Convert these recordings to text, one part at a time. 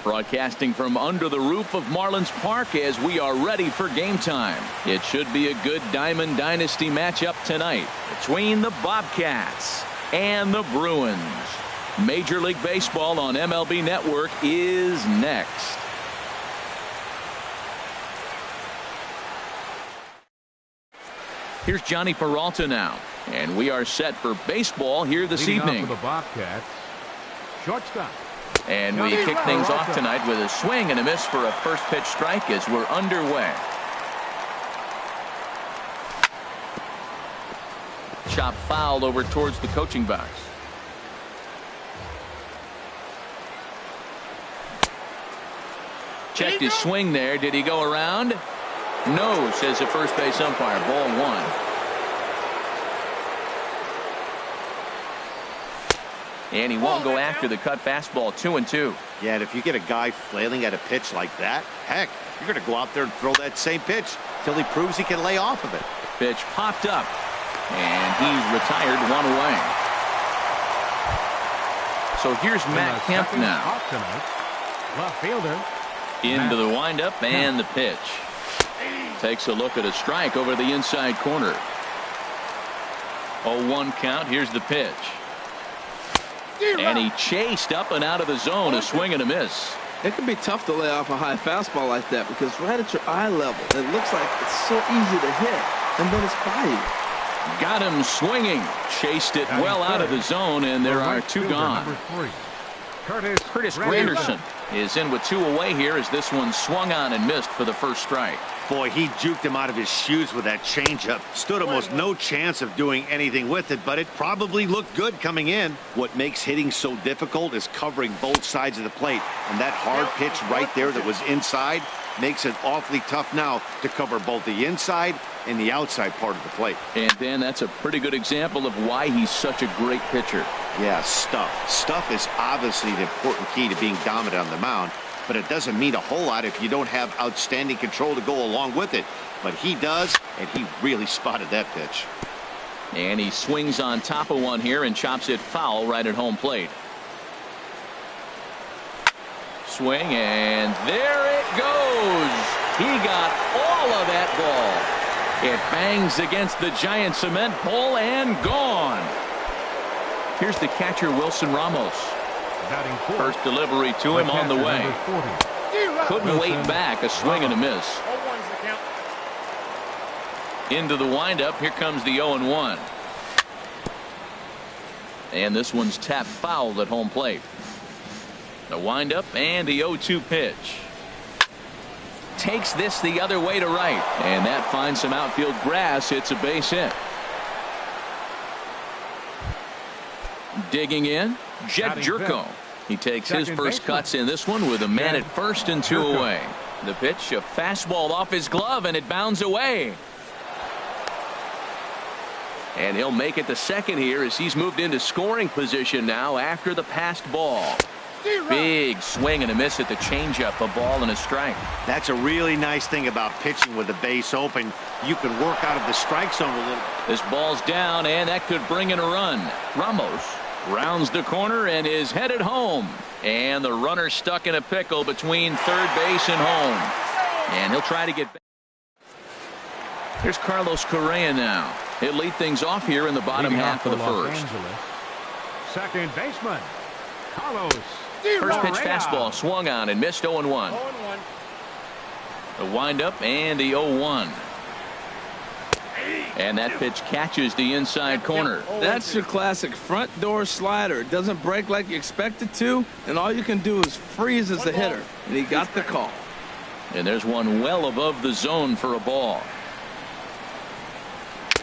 Broadcasting from under the roof of Marlins Park as we are ready for game time. It should be a good Diamond Dynasty matchup tonight between the Bobcats and the Bruins. Major League Baseball on MLB Network is next. Here's Johnny Peralta now, and we are set for baseball here this evening. For the Bobcats, shortstop. And we kick things off tonight with a swing and a miss for a first pitch strike as we're underway. Chop fouled over towards the coaching box. Checked his swing there. Did he go around? No, says the first base umpire. Ball one. And he won't go after the cut fastball. 2-2. Yeah, and if you get a guy flailing at a pitch like that, heck, you're going to go out there and throw that same pitch till he proves he can lay off of it. Pitch popped up, and he's retired one away. So here's Matt Kemp now. Left fielder. Into the windup and the pitch. Takes a look at a strike over the inside corner. 0-1 count. Here's the pitch. And he chased up and out of the zone. A swing and a miss. It can be tough to lay off a high fastball like that because right at your eye level, it looks like it's so easy to hit, and then it's by you. Got him swinging. Chased it well out of the zone, and there are two gone. Curtis Granderson is in with two away here as this one swung on and missed for the first strike. Boy, he juked him out of his shoes with that changeup. Stood almost no chance of doing anything with it, but it probably looked good coming in. What makes hitting so difficult is covering both sides of the plate, and that hard pitch right there that was inside makes it awfully tough now to cover both the inside and the outside part of the plate. And Dan, that's a pretty good example of why he's such a great pitcher. Yeah, stuff. Stuff is obviously the important key to being dominant on the mound, but it doesn't mean a whole lot if you don't have outstanding control to go along with it. But he does, and he really spotted that pitch. And he swings on top of one here and chops it foul right at home plate. Swing, and there it goes. He got all of that ball. It bangs against the giant cement pole and gone. Here's the catcher, Wilson Ramos. First delivery to him on the way. Couldn't wait back. A swing and a miss. Into the windup. Here comes the 0-1. And this one's tapped foul at home plate. The windup and the 0-2 pitch. Takes this the other way to right. And that finds some outfield grass. It's a base hit. Digging in, Jed Jerko. He takes his first cuts in this one with a man at first and two away. The pitch, a fastball off his glove, and it bounds away. And he'll make it to second here as he's moved into scoring position now after the passed ball. Big swing and a miss at the changeup, a ball and a strike. That's a really nice thing about pitching with the base open. You can work out of the strike zone a little. This ball's down, and that could bring in a run. Ramos rounds the corner and is headed home. And the runner stuck in a pickle between third base and home. And he'll try to get back. Here's Carlos Correa now. He'll lead things off here in the bottom half of the first. Second baseman, Carlos. First pitch fastball swung on and missed. 0-1. The windup and the 0-1. And that pitch catches the inside corner. That's your classic front door slider. It doesn't break like you expect it to, and all you can do is freeze as a hitter. And he got the call. And there's one well above the zone for a ball.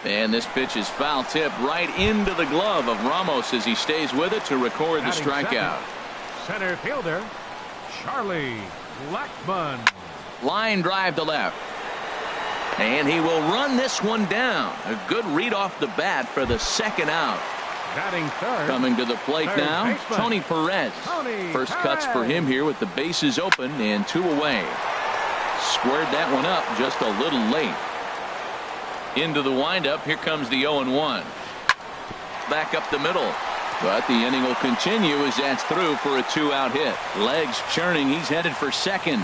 And this pitch is foul tip right into the glove of Ramos as he stays with it to record the strikeout. Center fielder, Charlie Blackmon. Line drive to left. And he will run this one down. A good read off the bat for the second out. Batting third. Coming to the plate now, baseman, Tony Perez. First cuts for him here with the bases open and two away. Squared that one up just a little late. Into the windup. Here comes the 0-1. Back up the middle. But the inning will continue as that's through for a 2-out hit. Legs churning. He's headed for second.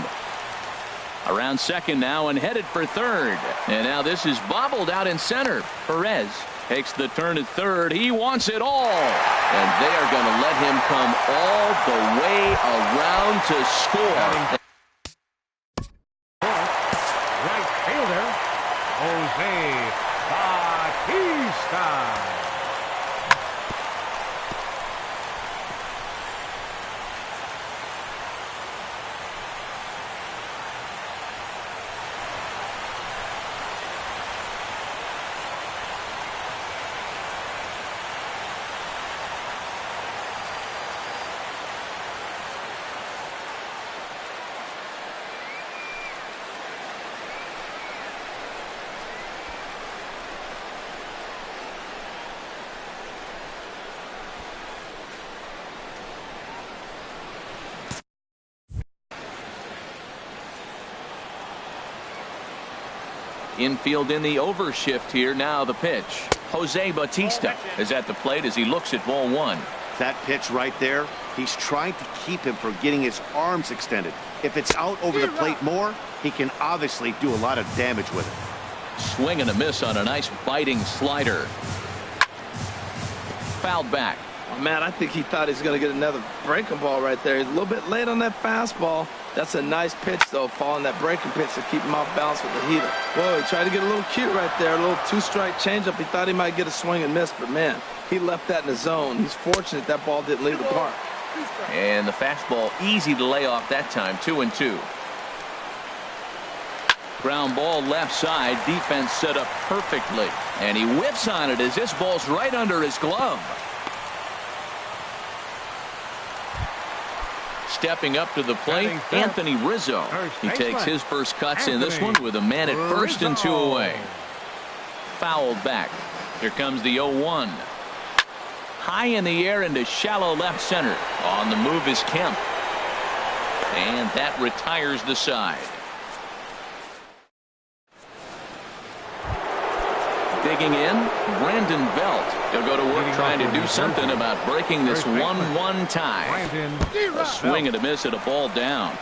Around second now and headed for third. And now this is bobbled out in center. Perez takes the turn at third. He wants it all. And they are going to let him come all the way around to score. Right fielder, Jose Bautista. Infield in the overshift here. Now the pitch. Jose Bautista is at the plate as he looks at ball one. That pitch right there, he's trying to keep him from getting his arms extended. If it's out over the plate more, he can obviously do a lot of damage with it. Swing and a miss on a nice biting slider. Fouled back. Oh, man, I think he thought he was going to get another breaking ball right there. He's a little bit late on that fastball. That's a nice pitch, though, following that breaking pitch to keep him off balance with the heater. Whoa, he tried to get a little cute right there. A little two-strike changeup. He thought he might get a swing and miss, but, man, he left that in the zone. He's fortunate that ball didn't leave the park. And the fastball easy to lay off that time. 2-2. Ground ball left side. Defense set up perfectly. And he whips on it as this ball's right under his glove. Stepping up to the plate, Anthony Rizzo. He takes his first cuts in this one with a man at first and 2 away. Fouled back. Here comes the 0-1. High in the air into shallow left center. On the move is Kemp. And that retires the side. Digging in, Brandon Belt. He'll go to work trying to do something about breaking this 1-1 tie. A swing and a miss at a ball down.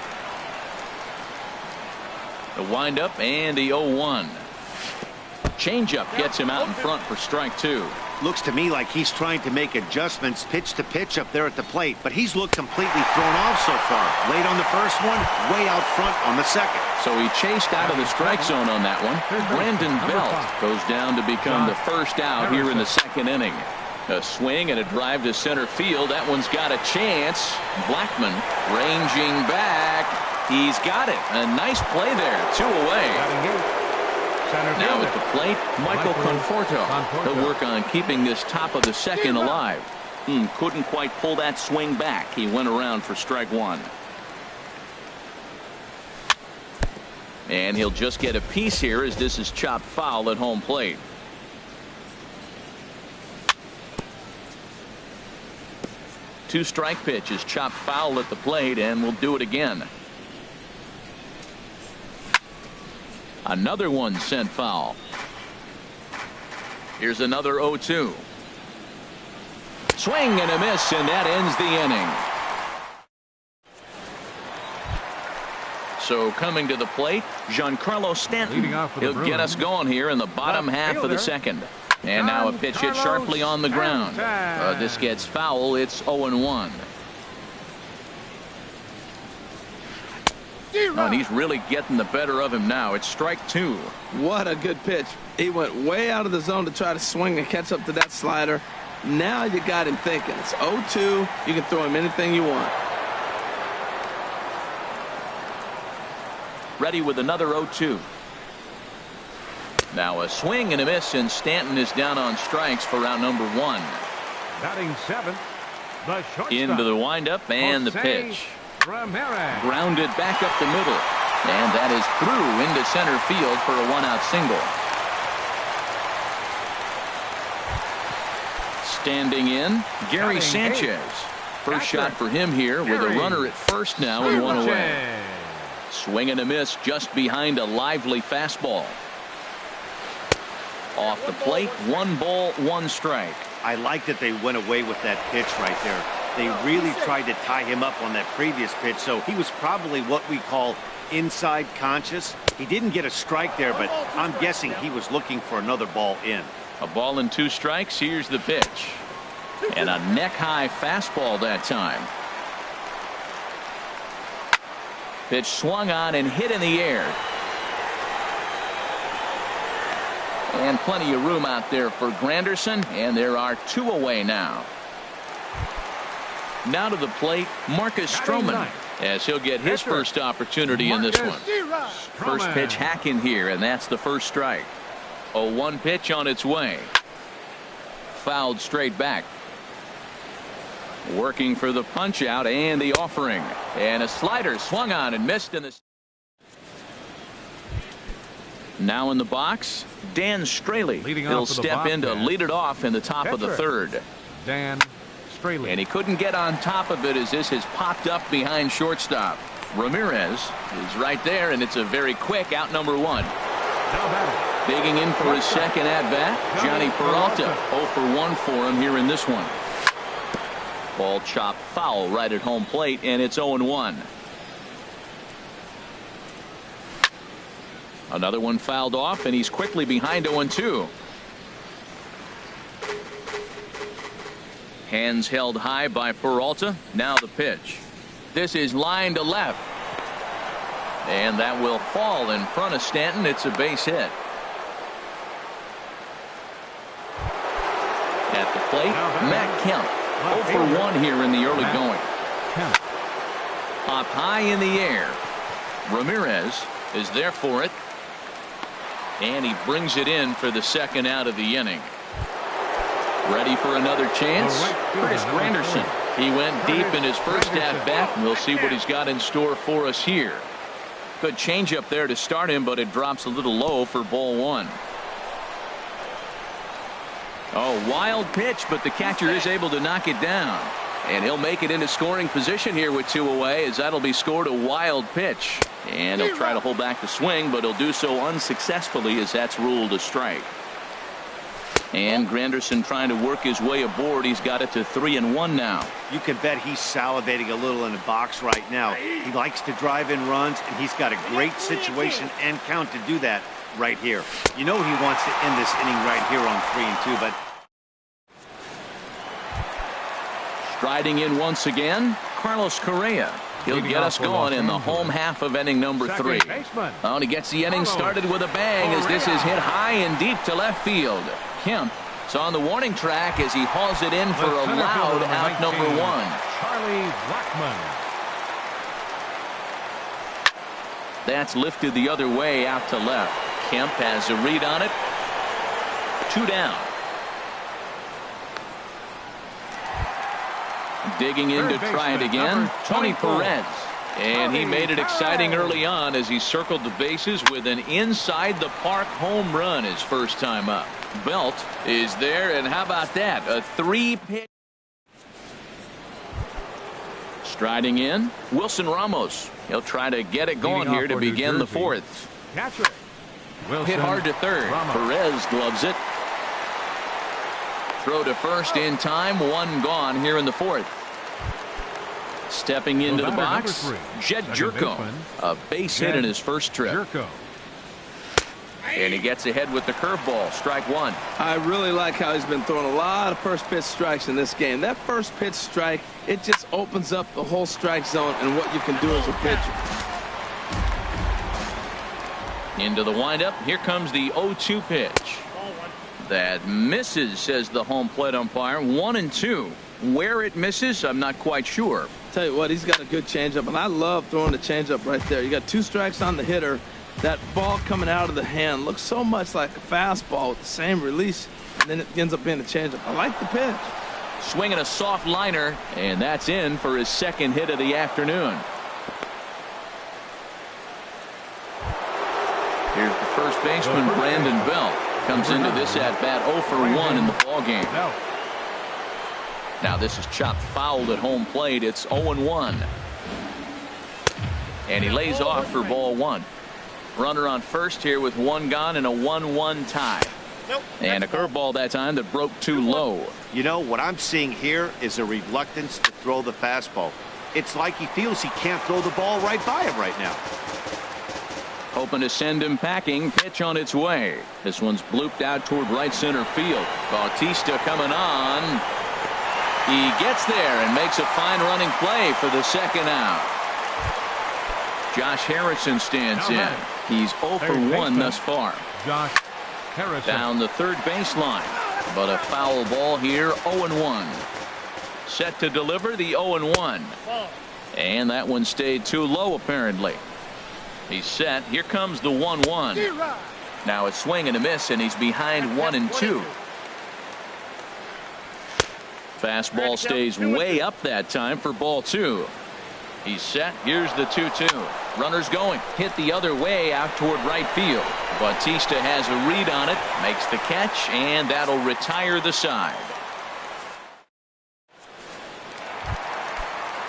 The windup and the 0-1. Changeup gets him out in front for strike two. Looks to me like he's trying to make adjustments pitch to pitch up there at the plate, but he's looked completely thrown off so far. Late on the first one, way out front on the second. So he chased out of the strike zone on that one. Brandon Belt goes down to become the first out here in the second inning. A swing and a drive to center field. That one's got a chance. Blackmon ranging back. He's got it. A nice play there. 2 away. Now at the plate, Michael Conforto. He'll work on keeping this top of the second alive. Couldn't quite pull that swing back. He went around for strike one. And he'll just get a piece here as this is chopped foul at home plate. Two-strike pitch is chopped foul at the plate, and we'll do it again. Another one sent foul. Here's another 0-2. Swing and a miss, and that ends the inning. So coming to the plate, Giancarlo Stanton. He'll get us going here in the bottom half of the second. And now a pitch hit sharply on the ground. This gets foul. It's 0-1. Oh, and he's really getting the better of him now. It's strike two. What a good pitch. He went way out of the zone to try to swing and catch up to that slider. Now you got him thinking. It's 0-2. You can throw him anything you want. Ready with another 0-2. Now a swing and a miss, and Stanton is down on strikes for round number one. Batting seventh, the shortstop. Into the windup and the pitch. Ramirez. Grounded back up the middle. And that is through into center field for a one-out single. Standing in, Gary Sanchez. First shot for him here with a runner at first now and one away. Swing and a miss just behind a lively fastball. Off the plate, 1 ball, 1 strike. I like that they went away with that pitch right there. They really tried to tie him up on that previous pitch, so he was probably what we call inside conscious. He didn't get a strike there, but I'm guessing he was looking for another ball in. A ball and 2 strikes. Here's the pitch. And a neck-high fastball that time. Pitch swung on and hit in the air. And plenty of room out there for Granderson, and there are 2 away now. Now to the plate, Marcus Stroman, as he'll get his first opportunity in this one. First pitch hacking here, and that's the first strike. 0-1 pitch on its way. Fouled straight back. Working for the punch out and the offering. And a slider swung on and missed in the. Now in the box, Dan Straley. He'll step in to lead it off in the top of the 3rd. Dan Straley. And he couldn't get on top of it as this has popped up behind shortstop. Ramirez is right there, and it's a very quick out number 1. Digging in for his second at-bat, Johnny Peralta. 0 for 1 for him here in this one. Ball chopped foul right at home plate, and it's 0-1. Another one fouled off, and he's quickly behind 0-2. Hands held high by Peralta. Now the pitch. This is line to left. And that will fall in front of Stanton. It's a base hit. At the plate, Matt Kemp. 0 for 1 here in the early going. Up high in the air. Ramirez is there for it. And he brings it in for the second out of the inning. Ready for another chance? Chris Granderson. He went deep in his first at-bat, and we'll see what he's got in store for us here. Good changeup there to start him, but it drops a little low for ball 1. Oh, wild pitch, but the catcher is able to knock it down. And he'll make it into scoring position here with 2 away, as that'll be scored a wild pitch. And he'll try to hold back the swing, but he'll do so unsuccessfully as that's ruled a strike. And Granderson trying to work his way aboard. He's got it to 3-1 now. You can bet he's salivating a little in the box right now. He likes to drive in runs, and he's got a great situation and count to do that right here. You know he wants to end this inning right here on 3-2, but striding in once again, Carlos Correa. He'll get us going in the home half of inning number 3. Oh, and he gets the inning started with a bang as this is hit high and deep to left field. Kemp is on the warning track as he hauls it in for a loud out number 1. Charlie Blackmon. That's lifted the other way out to left. Kemp has a read on it. 2 down. Digging in to try it again, Tony Perez. And he made it exciting early on as he circled the bases with an inside the park home run his first time up. Belt is there, and how about that? A 3-pitch. Striding in, Wilson Ramos. He'll try to get it going here to begin the 4th. Hit hard to 3rd. Perez gloves it. Throw to first in time. 1 gone here in the 4th. Stepping into the box, Jed Jerko. A base hit in his first trip. And he gets ahead with the curveball. Strike 1. I really like how he's been throwing a lot of first pitch strikes in this game. That first pitch strike, it just opens up the whole strike zone and what you can do as a pitcher. Into the windup. Here comes the 0-2 pitch. That misses, says the home plate umpire. 1-2. Where it misses, I'm not quite sure. Tell you what, he's got a good changeup, and I love throwing the changeup right there. You got 2 strikes on the hitter. That ball coming out of the hand looks so much like a fastball with the same release, and then it ends up being a changeup. I like the pitch. Swinging a soft liner, and that's in for his second hit of the afternoon. Here's the first baseman, Brandon Belt. Comes into this at-bat 0 for 1 in the ballgame. Now this is chopped fouled at home plate. It's 0-1. And he lays off for ball 1. Runner on first here with 1 gone and a 1-1 tie. And a curveball that time that broke too low. You know, what I'm seeing here is a reluctance to throw the fastball. It's like he feels he can't throw the ball right by him right now. Hoping to send him packing. Pitch on its way. This one's blooped out toward right center field. Bautista coming on. He gets there and makes a fine running play for the second out. Josh Harrison stands in. He's 0 for 1 thus far. Josh Harrison. Down the third baseline. But a foul ball here. 0-1. Set to deliver the 0-1. And that one stayed too low apparently. He's set. Here comes the 1-1. Now a swing and a miss, and he's behind 1-2. Fastball stays way up that time for ball 2. He's set. Here's the 2-2. Runners going. Hit the other way out toward right field. Bautista has a read on it. Makes the catch, and that'll retire the side.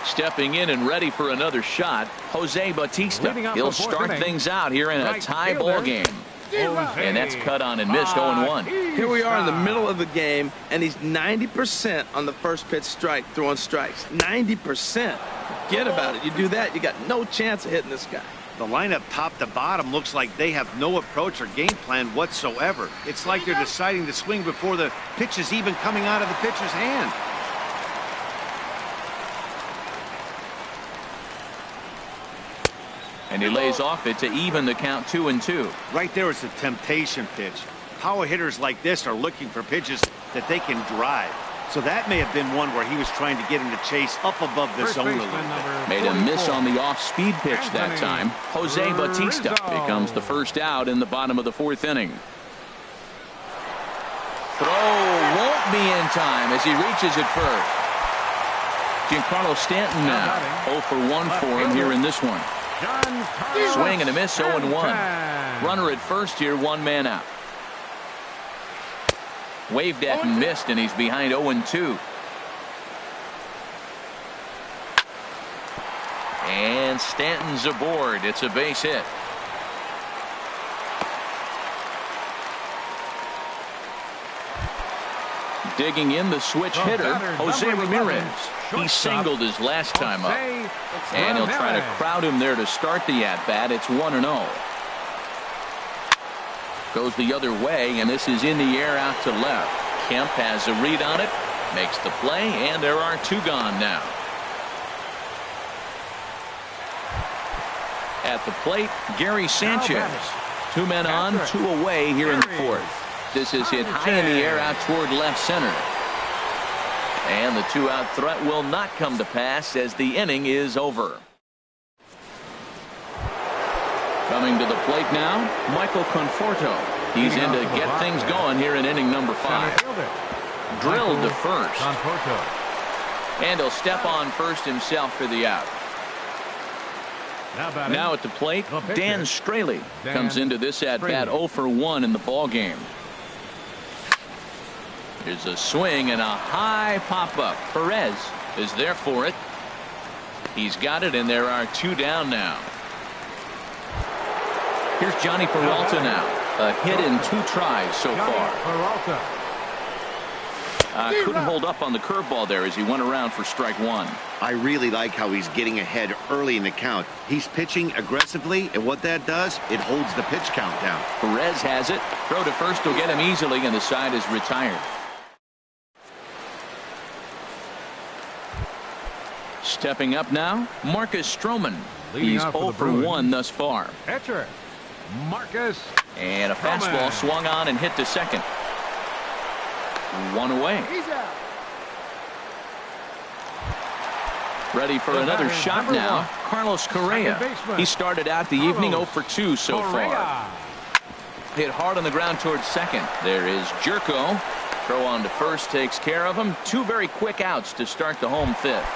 Stepping in and ready for another shot, Jose Bautista. He'll start things out here in a tie ball game. And that's cut on and missed. 0-1. Here we are in the middle of the game, and he's 90% on the first pitch strike, throwing strikes. 90%. Forget about it. You do that, you got no chance of hitting this guy. The lineup top to bottom looks like they have no approach or game plan whatsoever. It's like they're deciding to swing before the pitch is even coming out of the pitcher's hand. And he lays off it to even the count 2-2. Right there is a temptation pitch. Power hitters like this are looking for pitches that they can drive. So that may have been one where he was trying to get him to chase up above the zone a little bit. Made a miss on the off-speed pitch that time. Jose Bautista becomes the first out in the bottom of the 4th inning. Throw won't be in time as he reaches it first. Giancarlo Stanton now 0 for 1 for him here in this one. Swing and a miss. 0-1. Runner at first here, 1 man out. Waved at and missed, and he's behind 0-2. And Stanton's aboard. It's a base hit. Digging in the switch hitter, Jose Ramirez. He singled his last time up. And he'll try to crowd him there to start the at-bat. It's 1-0. Goes the other way, and this is in the air out to left. Kemp has a read on it, makes the play, and there are 2 gone now. At the plate, Gary Sanchez. 2 men on, 2 away here in the 4th. This is hit high in the air out toward left center. And the 2-out threat will not come to pass as the inning is over. Coming to the plate now, Michael Conforto. He's in to get things going here in inning number 5. Drilled to first. And he'll step on first himself for the out. Now at the plate, Dan Straley comes into this at-bat 0 for 1 in the ball game. Here's a swing and a high pop-up. Perez is there for it. He's got it, and there are 2 down now. Here's Johnny Peralta now. A hit in 2 tries so far. Couldn't hold up on the curveball there as he went around for strike 1. I really like how he's getting ahead early in the count. He's pitching aggressively, and what that does, it holds the pitch count down. Perez has it. Throw to first will get him easily, and the side is retired. Stepping up now, Marcus Stroman. He's 0 for 1 thus far. Catcher Marcus. And a fastball swung on and hit to second. 1 away. Ready for another shot now, Carlos Correa. He started out the evening 0 for 2 so far. Hit hard on the ground towards second. There is Jerko. Throw on to first takes care of him. 2 very quick outs to start the home 5th.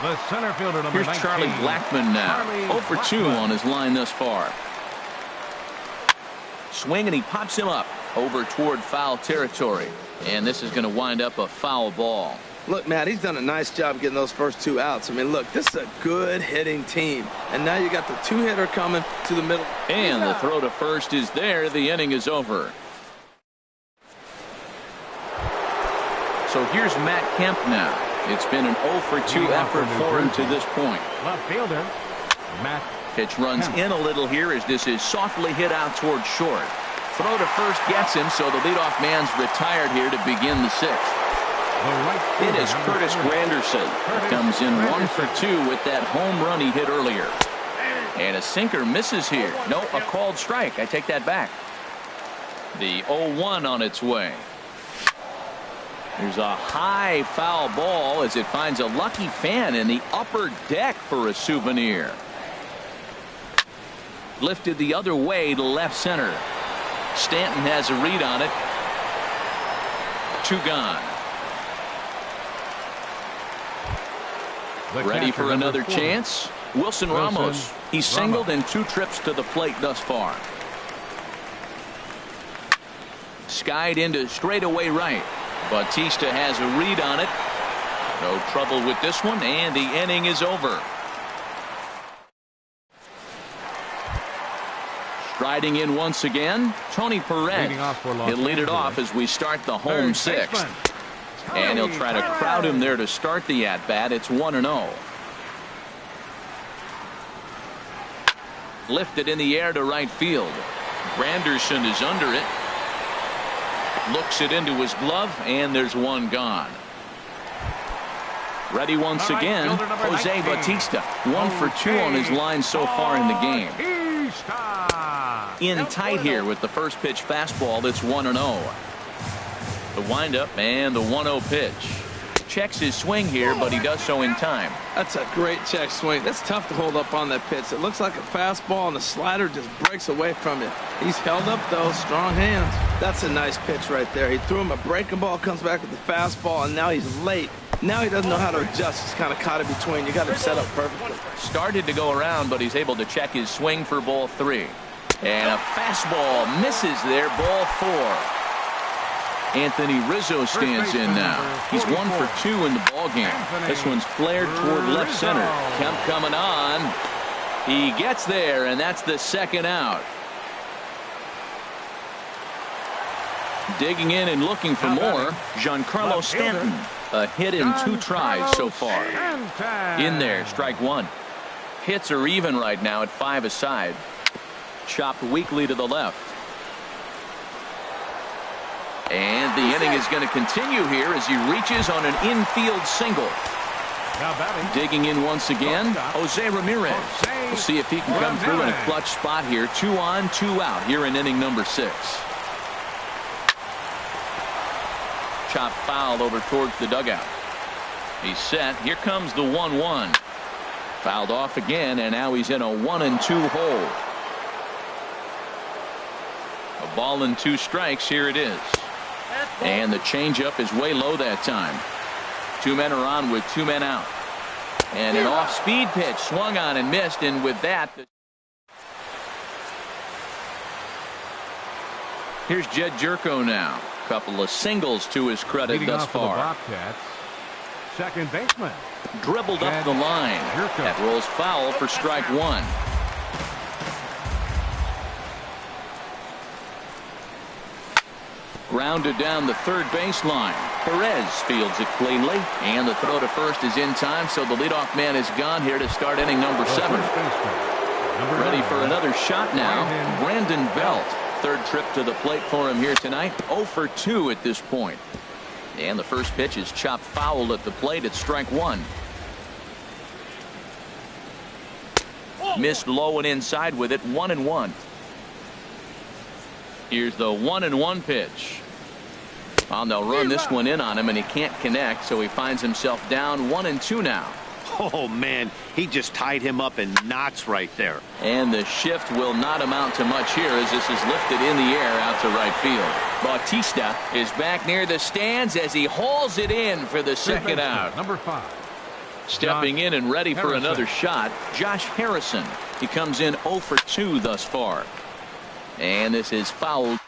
The center fielder, number 19. Here's Charlie Blackmon now. 0 for 2 on his line thus far. Swing, and he pops him up over toward foul territory. And this is going to wind up a foul ball. Look, Matt, he's done a nice job getting those first 2 outs. I mean, look, this is a good hitting team. And now you got the 2-hitter coming to the middle. And the throw to first is there. The inning is over. So here's Matt Kemp now. It's been an 0 for 2 effort for him to this point. Left fielder, Matt. Pitch runs in a little here as this is softly hit out towards short. Throw to first gets him, so the leadoff man's retired here to begin the 6th. It is Curtis Granderson. Comes in 1 for 2 with that home run he hit earlier. And a sinker misses here. No, a called strike. I take that back. The 0-1 on its way. There's a high foul ball as it finds a lucky fan in the upper deck for a souvenir. Lifted the other way to left center. Stanton has a read on it. 2 gone. Ready for another chance. Wilson Ramos. He's singled in 2 trips to the plate thus far. Skied into straightaway right. Bautista has a read on it. No trouble with this one, and the inning is over. Striding in once again, Tony Perez. He'll lead it off as we start the home 6th. And he'll try to crowd him there to start the at-bat. It's 1-0. Lifted in the air to right field. Granderson is under it. Looks it into his glove, and there's 1 gone. Ready once again, Jose Bautista. 1 for 2 on his line so far in the game. In tight here with the first pitch fastball. That's 1-0. The windup and the 1-0 pitch. Checks his swing here, but he does so in time. That's a great check swing. That's tough to hold up on that pitch. It looks like a fastball, and the slider just breaks away from it. He's held up, though. Strong hands. That's a nice pitch right there. He threw him a breaking ball, comes back with the fastball, and now he's late. Now he doesn't know how to adjust. He's kind of caught in between. You got him set up perfectly. Started to go around, but he's able to check his swing for ball 3. And a fastball misses there, ball 4. Anthony Rizzo stands in now. He's 1 for 2 in the ballgame. This one's flared toward left center. Kemp coming on. He gets there, and that's the 2nd out. Digging in and looking for more, Giancarlo Stanton. A hit in 2 tries so far. In there, strike 1. Hits are even right now at 5 aside. Chopped weakly to the left. And the inning is going to continue here as he reaches on an infield single. Digging in once again, Jose Ramirez. We'll see if he can come through in a clutch spot here. 2 on, 2 out here in inning number 6. Chop foul over towards the dugout. He's set. Here comes the 1-1. Fouled off again, and now he's in a 1-2 hole. A ball and 2 strikes. Here it is. And the changeup is way low that time. 2 men are on with 2 men out. And an off-speed pitch swung on and missed, and with that, here's Jed Jerko now. Couple of singles to his credit thus far. Second baseman. Dribbled up the line. That rolls foul for strike 1. Grounded down the third baseline. Perez fields it cleanly, and the throw to first is in time, so the leadoff man is gone here to start inning number 7. Ready for another shot now, Brandon Belt. 3rd trip to the plate for him here tonight. 0 for 2 at this point. And the first pitch is chopped foul at the plate at strike 1. Missed low and inside with it. 1-1. Here's the 1-1 pitch. Well, they'll run this one in on him, and he can't connect, so he finds himself down 1-2 now. Oh, man, he just tied him up in knots right there. And the shift will not amount to much here as this is lifted in the air out to right field. Bautista is back near the stands as he hauls it in for the 2nd out. Number 5. Stepping in and ready for another shot, Josh Harrison. He comes in 0 for 2 thus far. And this is fouled.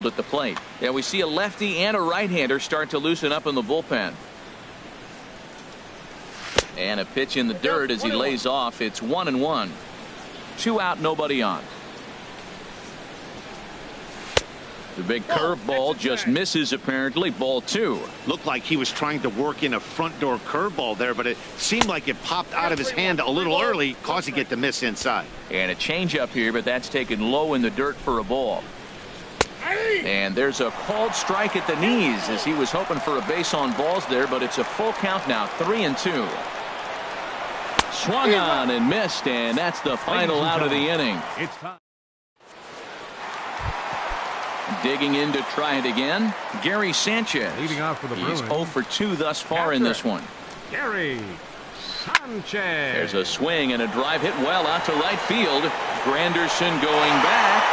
At the plate. Yeah, we see a lefty and a right-hander start to loosen up in the bullpen. And a pitch in the dirt as he lays off. It's 1-1. 2 out, nobody on. The big curveball just misses, apparently. Ball 2. Looked like he was trying to work in a front door curveball there, but it seemed like it popped out of his hand a little early, causing it to miss inside. And a changeup here, but that's taken low in the dirt for a ball. And there's a called strike at the knees as he was hoping for a base on balls there, but it's a full count now, 3-2. Swung on and missed, and that's the final out of the inning. It's time. Digging in to try it again, Gary Sanchez. Leading off for the He's Bruins. 0 for 2 thus far in this one. Gary Sanchez. There's a swing and a drive hit well out to right field. Granderson going back.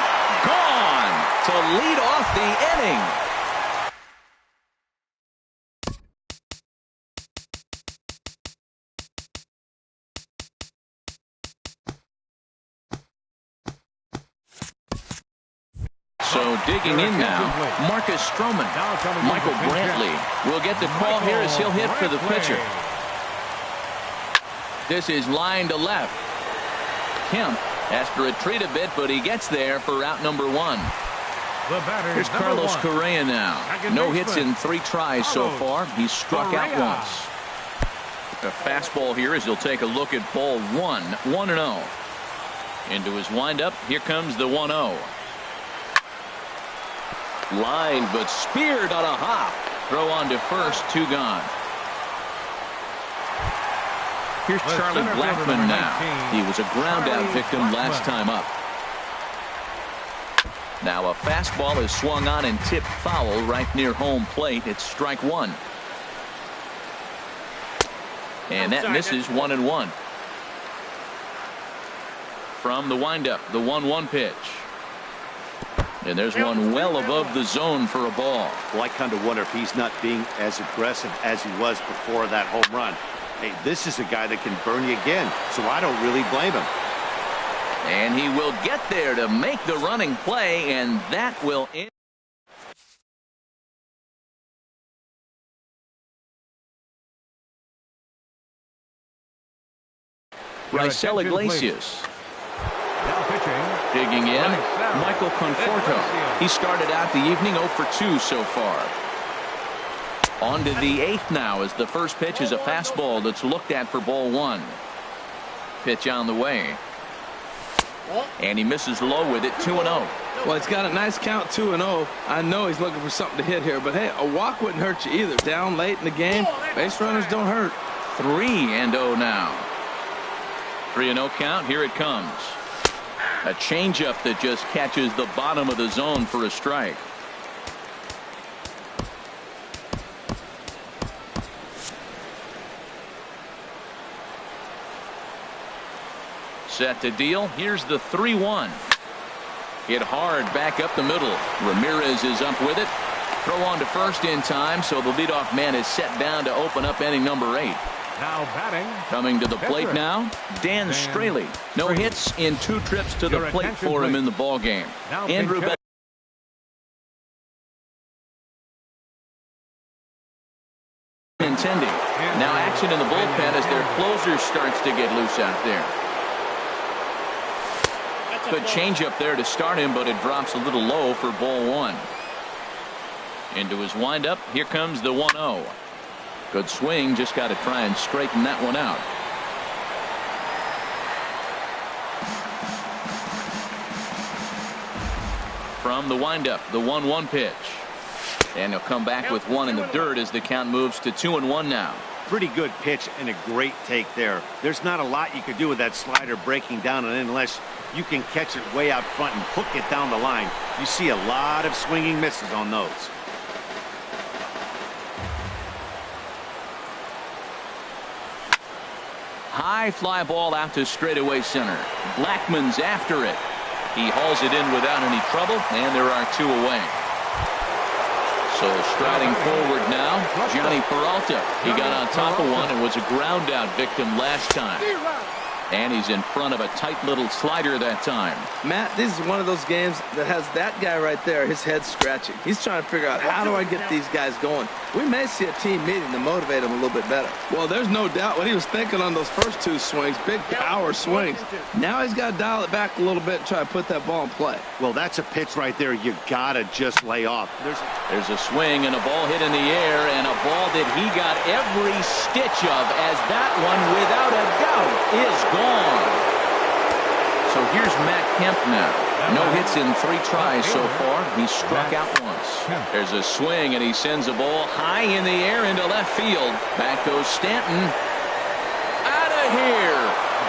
Gone to lead off the inning. So digging in now, Marcus Stroman. Michael Brantley will get the call here as he'll hit for the pitcher. This is line to left. Kemp has to retreat a bit, but he gets there for out number 1. Here's Carlos Correa now. No hits in 3 tries so far. He's struck out once. A fastball here as he'll take a look at ball 1. 1-0. Into his windup. Here comes the 1-0. Line, but speared on a hop. Throw on to first, 2 gone. Here's Charlie Blackmon now. He was a ground out victim last time up. Now a fastball is swung on and tipped foul right near home plate. It's strike 1. And that misses 1-1. From the windup, the 1-1 pitch. And there's one well above the zone for a ball. Well, I kind of wonder if he's not being as aggressive as he was before that home run. Hey, this is a guy that can burn you again, so I don't really blame him. And he will get there to make the running play, and that will end. Raisel Iglesias. Now pitching. Digging in, Michael Conforto. He started out the evening 0 for 2 so far. On to the 8th now as the first pitch is a fastball that's looked at for ball 1. Pitch on the way. And he misses low with it, 2-0. Well, he's got a nice count, 2-0. I know he's looking for something to hit here, but hey, a walk wouldn't hurt you either. Down late in the game, base runners don't hurt. 3-0 now. 3-0 count. Here it comes. A changeup that just catches the bottom of the zone for a strike. Set to deal. Here's the 3-1. Hit hard back up the middle. Ramirez is up with it. Throw on to first in time, so the leadoff man is set down to open up inning number 8. Now batting. Coming to the plate now, Dan Straley. No hits in 2 trips to the plate for him in the ball game. Andrew Benintendi. Now action in the bullpen as their closer starts to get loose out there. Good changeup there to start him, but it drops a little low for ball 1. Into his windup. Here comes the 1-0. Good swing. Just got to try and straighten that one out. From the windup, the 1-1 pitch. And he'll come back with one in the dirt as the count moves to 2-1 now. Pretty good pitch and a great take there. There's not a lot you could do with that slider breaking down, and unless you can catch it way out front and hook it down the line, you see a lot of swinging misses on those. High fly ball out to straightaway center. Blackmon's after it. He hauls it in without any trouble, and there are 2 away. So striding forward now, Johnny Peralta. He got on top of one and was a ground out victim last time. And he's in front of a tight little slider that time. Matt, this is one of those games that has that guy right there, his head scratching. He's trying to figure out, how do I get these guys going? we may see a team meeting to motivate him a little bit better. Well, there's no doubt what he was thinking on those first two swings, big power swings. Now he's got to dial it back a little bit and try to put that ball in play. Well, that's a pitch right there you got to just lay off. There's a swing and a ball hit in the air, and a ball that he got every stitch of, as that one, without a doubt, is gone. So here's Matt Kemp now. No hits in 3 tries so far. He struck out once. There's a swing, and he sends a ball high in the air into left field. Back goes Stanton. Out of here.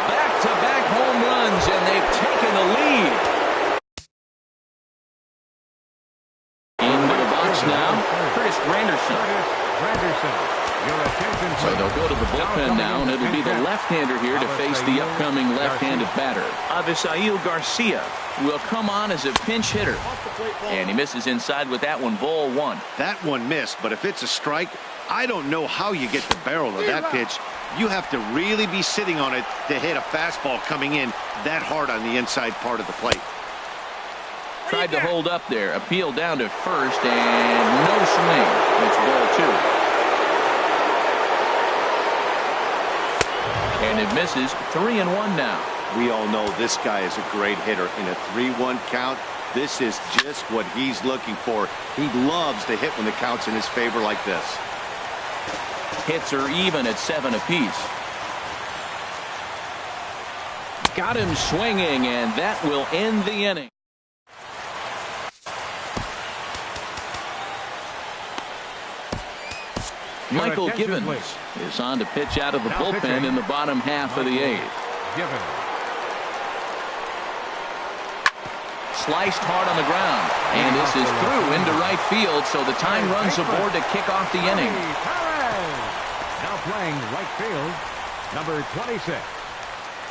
Back-to-back home runs, and they've taken the lead. Into the box now, Curtis Granderson. So they'll go to the bullpen now, and it'll be the left-hander here to face the upcoming left-handed batter. Avisail Garcia will come on as a pinch hitter. And he misses inside with that one, ball 1. That one missed, but if it's a strike, I don't know how you get the barrel of that pitch. You have to really be sitting on it to hit a fastball coming in that hard on the inside part of the plate. Tried to hold up there, appeal down to first, and no swing. It's ball 2. And it misses. 3-1 now. We all know this guy is a great hitter. In a 3-1 count, this is just what he's looking for. He loves to hit when the count's in his favor like this. Hits are even at 7 apiece. Got him swinging, and that will end the inning. Michael Givens is on to pitch out of the bullpen in the bottom half of the 8th. Sliced hard on the ground, and this is through into right field, so the tying runs aboard to kick off the inning. Now playing right field, number 26,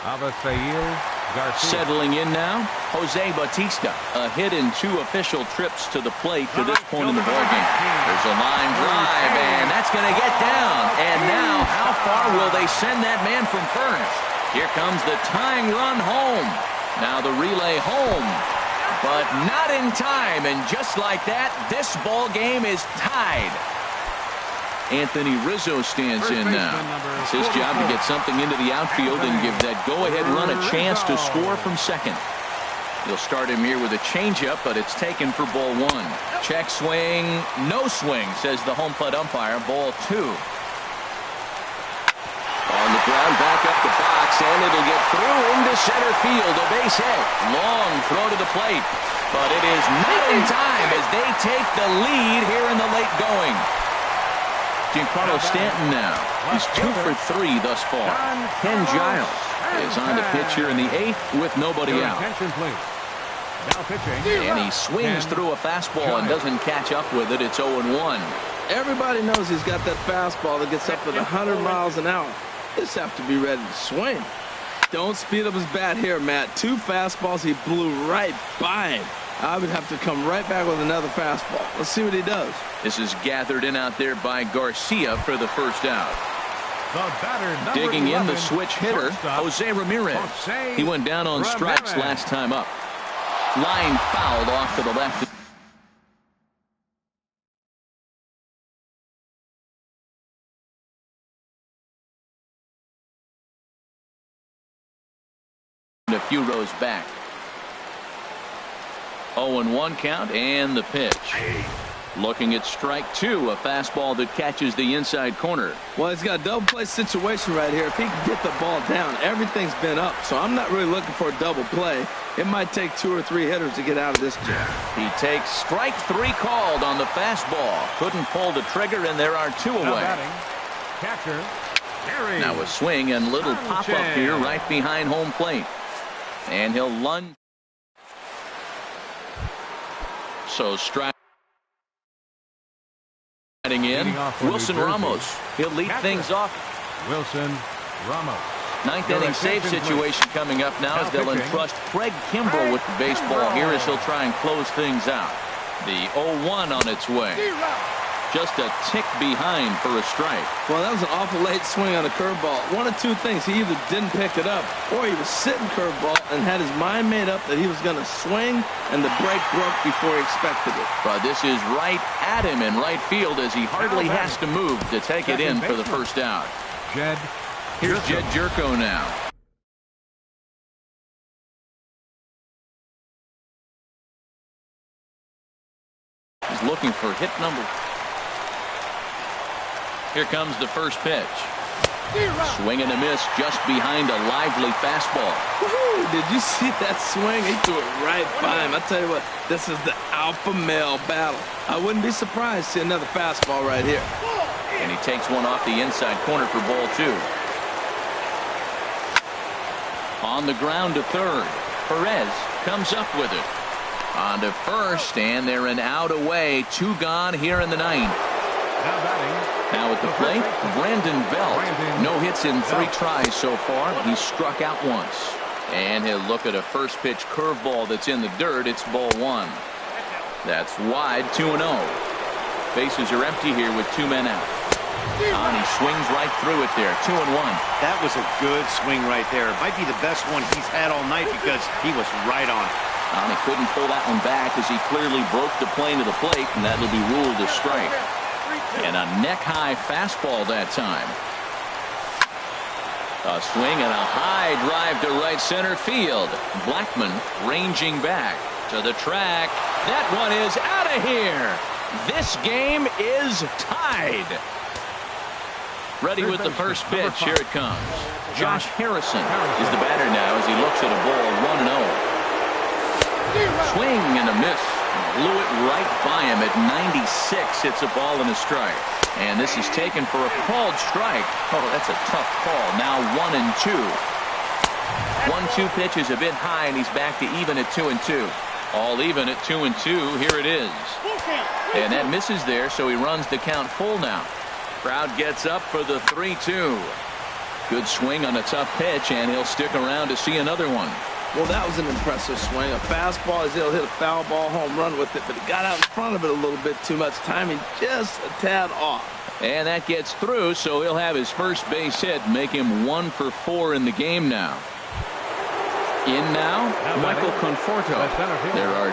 Avisail Garcia. Settling in now, Jose Bautista. A hit in 2 official trips to the plate to this point in the ballgame. There's a line drive, and that's going to get down. And now, how far will they send that man from first? Here comes the tying run home. Now the relay home, but not in time. And just like that, this ball game is tied. Anthony Rizzo stands in now. It's his job to get something into the outfield and give that go-ahead run a chance to score from second. You'll start him here with a changeup, but it's taken for ball 1. Check swing, no swing, says the home plate umpire. Ball 2. On the ground, back up the box, and it'll get through into center field. A base hit. Long throw to the plate, but it is not in time as they take the lead here in the late going. Giancarlo Stanton now. He's 2 for 3 thus far. Ken Giles is on the pitch here in the 8th with nobody out. And he swings through a fastball and doesn't catch up with it. It's 0-1. Everybody knows he's got that fastball that gets up at 100 miles an hour. Just have to be ready to swing. Don't speed up his bat here, Matt. 2 fastballs, he blew right by him. I would have to come right back with another fastball. Let's see what he does. This is gathered in out there by Garcia for the first out. Digging in the switch hitter, Jose Ramirez. He went down on strikes last time up. Line fouled off to the left. A few rows back. 0-1 count, and the pitch. Looking at strike 2, a fastball that catches the inside corner. Well, he's got a double play situation right here. If he can get the ball down, everything's been up. So I'm not really looking for a double play. It might take 2 or 3 hitters to get out of this jam. He takes strike 3 called on the fastball. Couldn't pull the trigger, and there are 2 away. Catcher, now a swing and little pop-up here right behind home plate. And he'll lunge. So strike. In Wilson Ramos. He'll lead things off. Wilson Ramos. 9th inning save situation coming up now as they'll entrust Craig Kimbrell with the baseball here as he'll try and close things out. The 0-1 on its way. just a tick behind for a strike. Well, that was an awful late swing on a curveball. One of two things. He either didn't pick it up or he was sitting curveball and had his mind made up that he was going to swing, and the break broke before he expected it. But this is right at him in right field as he hardly has to move to take it in for the first out. Here's Jed Jerko now. He's looking for hit number. Here comes the first pitch. Swing and a miss just behind a lively fastball. Did you see that swing? He threw it right by him. I tell you what, this is the alpha male battle. I wouldn't be surprised to see another fastball right here. And he takes one off the inside corner for ball 2. On the ground to third. Perez comes up with it. On to first, and they're an out away. 2 gone here in the 9th. Now at the plate, Brandon Belt. No hits in 3 tries so far. He's struck out once. And he'll look at a first pitch curveball that's in the dirt. It's ball 1. That's wide, 2-0. Bases are empty here with 2 men out. And he swings right through it there, 2-1. That was a good swing right there. It might be the best one he's had all night because he was right on it. And he couldn't pull that one back as he clearly broke the plane to the plate, and that'll be ruled a strike. And a neck-high fastball that time. A swing and a high drive to right center field. Blackmon ranging back to the track. That one is out of here. This game is tied. Ready with the first pitch. Here it comes. Josh Harrison is the batter now as he looks at a ball 1-0. Swing and a miss. Blew it right by him at 96. It's a ball and a strike. And this is taken for a called strike. Oh, that's a tough call. Now 1-2. 1-2 pitch is a bit high, and he's back to even at 2-2. All even at 2-2. Here it is. And that misses there, so he runs the count full now. Crowd gets up for the 3-2. Good swing on a tough pitch, and he'll stick around to see another one. Well, that was an impressive swing. A fastball, he'll hit a foul ball home run with it, but he got out in front of it a little bit too much. Timing just a tad off. And that gets through, so he'll have his first base hit, make him 1 for 4 in the game now. In now, Michael Conforto. There are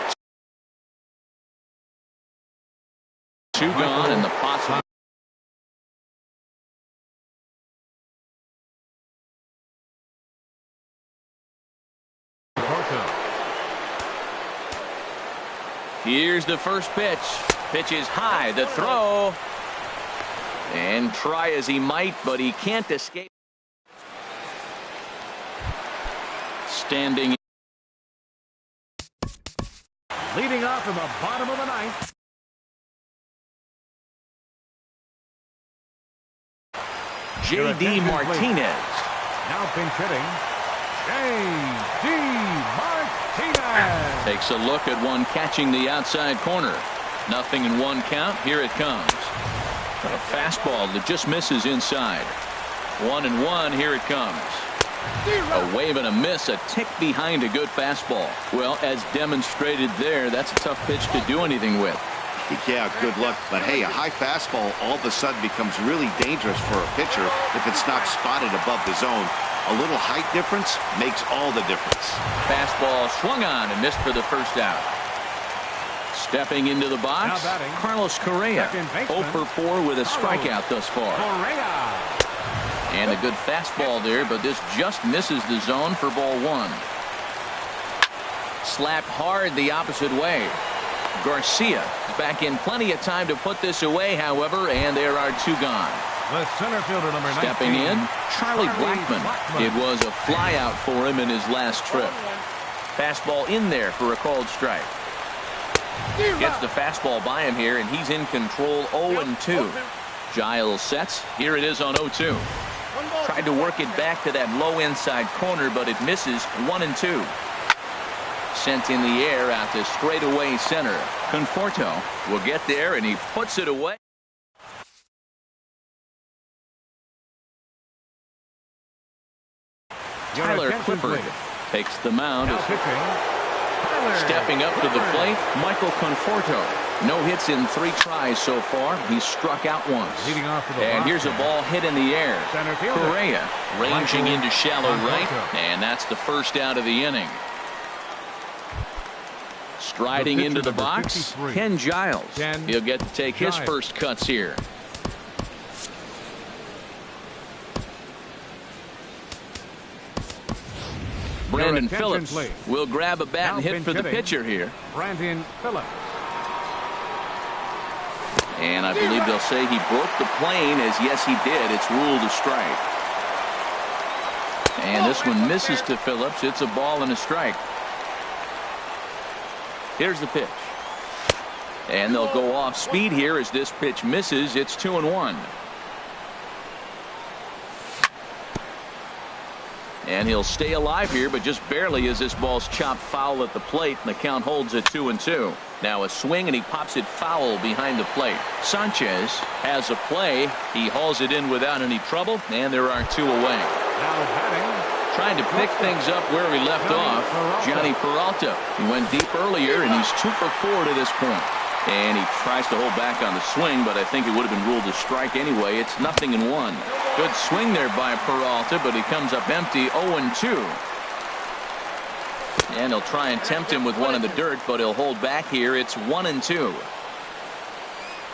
2 gone and the possible. Here's the first pitch. Pitch is high. The throw. And try as he might, but he can't escape. Standing. Leading off in the bottom of the 9th. J.D. Martinez. Now pinch hitting. J.D. Martinez. Takes a look at one catching the outside corner. Nothing in 1 count. Here it comes. A fastball that just misses inside. 1-1. Here it comes. A wave and a miss. A tick behind a good fastball. Well, as demonstrated there, that's a tough pitch to do anything with. Yeah, good luck. But hey, a high fastball all of a sudden becomes really dangerous for a pitcher if it's not spotted above the zone. A little height difference makes all the difference. Fastball swung on and missed for the first out. Stepping into the box, Carlos Correa. 0 for 4 with a strikeout thus far. And a good fastball there, but this just misses the zone for ball 1. Slapped hard the opposite way. Garcia back in plenty of time to put this away, however, and there are 2 gone. The center fielder, number 19. Stepping in, Charlie Blackmon. It was a flyout for him in his last trip. Fastball in there for a called strike. Gets the fastball by him here, and he's in control 0-2. Giles sets. Here it is on 0-2. Tried to work it back to that low inside corner, but it misses 1-2. Sent in the air out to straightaway center. Conforto will get there, and he puts it away. Tyler Clifford takes the mound. Stepping up to the plate, Michael Conforto. No hits in 3 tries so far. He's struck out once. Leading off for the And here's a ball hit in the air. Center fielder. Correa ranging Michael into shallow right. Conforto. And that's the first out of the inning. Striding The into the pitcher, number box, 53. Ken Giles. Ken He'll get to take his Giles. first cuts here. Brandon attention, Phillips please. will grab a bat Now and hit pinch for the hitting. pitcher here. Brandon Phillips. And I believe they'll say he broke the plane, as yes he did. It's ruled a strike. And this one misses to Phillips. It's a ball and a strike. Here's the pitch. And they'll go off speed here as this pitch misses. It's 2-1. And he'll stay alive here, but just barely as this ball's chopped foul at the plate, and the count holds at 2-2. Now a swing, and he pops it foul behind the plate. Sanchez has a play. He hauls it in without any trouble, and there are 2 away. Now batting. Trying to pick things up where he left off, Johnny Peralta. He went deep earlier, and he's 2 for 4 to this point. And he tries to hold back on the swing, but I think it would have been ruled a strike anyway. It's 0-1. Good swing there by Peralta, but he comes up empty, 0-2. And he'll try and tempt him with one in the dirt, but he'll hold back here. It's 1-2.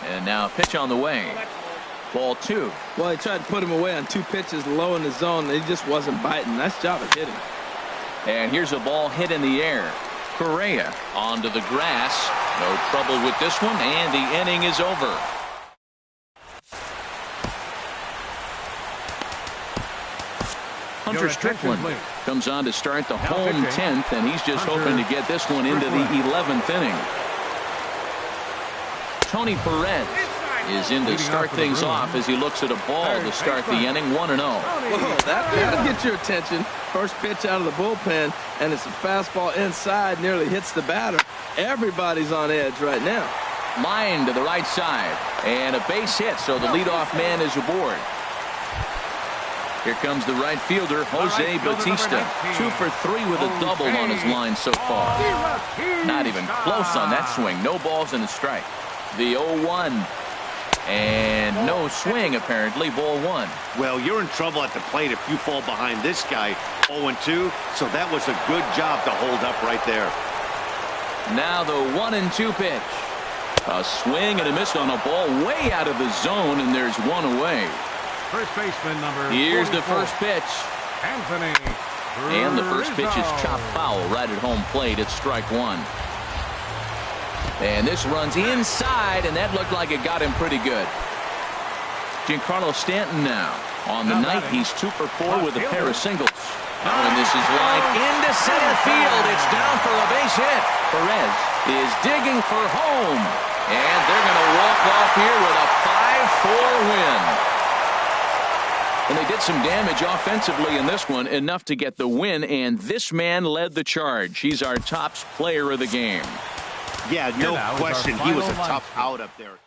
And now a pitch on the way. Ball 2. Well, he tried to put him away on 2 pitches low in the zone. He just wasn't biting. Nice job of hitting. And here's a ball hit in the air. Correa onto the grass. No trouble with this one, and the inning is over. Hunter Your Strickland attention, please. comes on to start the Now home pitching, 10th, and he's just Hunter hoping to get this one into the Strickland. 11th inning. Tony Perez is in to Leading start off for the things Bruins. off as he looks at a ball to start the inning, 1-0. Whoa, that'll get your attention. First pitch out of the bullpen, and it's a fastball inside, nearly hits the batter. Everybody's on edge right now. Line to the right side, and a base hit, so the leadoff man is aboard. Here comes the right fielder, Jose right fielder, Bautista. number 19. 2 for 3 with a double on his line so far. Not even close on that swing. No balls and a strike. The 0-1. And no swing, apparently. Ball 1. Well, you're in trouble at the plate if you fall behind this guy 0-2, so that was a good job to hold up right there. Now the 1-2 pitch. A swing and a miss on a ball way out of the zone, and there's 1 away. First baseman number Here's the 44. first pitch. Anthony. And the first pitch is Rizzo. chopped foul right at home plate. It's strike 1. And this runs inside, and that looked like it got him pretty good. Giancarlo Stanton now. On the Now night, batting. he's 2 for 4 with a Fielder. pair of singles. And this is lined into center field. It's down for a base hit. Perez is digging for home. And they're going to walk off here with a 5-4 win. And they did some damage offensively in this one, enough to get the win, and this man led the charge. He's our top player of the game. Yeah, Here no now is our question. He was a final tough line. out up there.